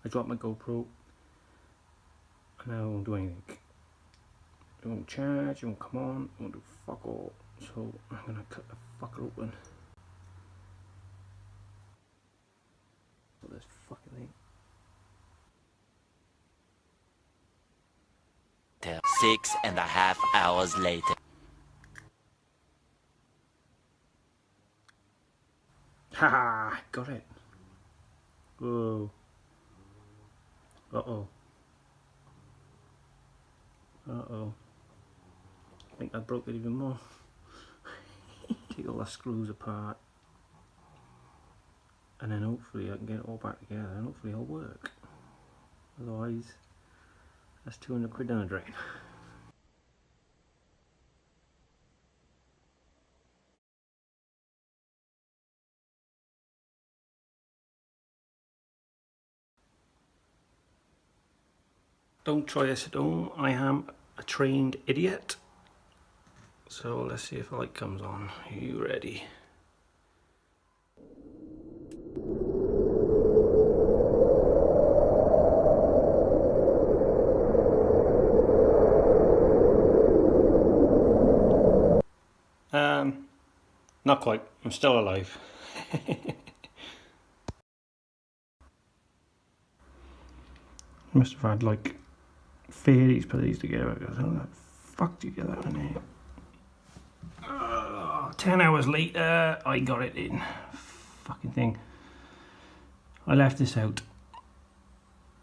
I dropped my GoPro and I won't do anything. It won't charge, it won't come on, it won't do fuck all. So I'm gonna cut the fucker open. This fucking thing. 6.5 hours later. Haha, got it. Whoa. Uh-oh. Uh-oh. I think I broke it even more. Take all the screws apart. And then hopefully I can get it all back together and hopefully it'll work. Otherwise, that's 200 quid down the drain. Don't try this at home. I am a trained idiot. So let's see if the light comes on. Are you ready? Not quite. I'm still alive. Must have had like fairies put these together. How the fuck do you get that in here? 10 hours later, I got it in. Fucking thing. I left this out.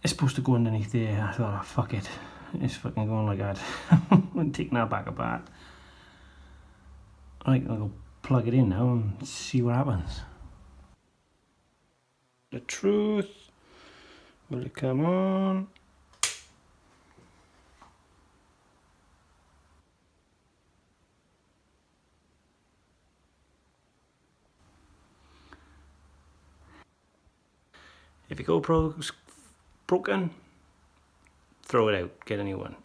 It's supposed to go underneath there. I thought, oh, fuck it. It's fucking going like that. I'm taking that back apart. I'm gonna go plug it in now and see what happens. The truth. Will it come on? If your GoPro's broken, throw it out, get a new one.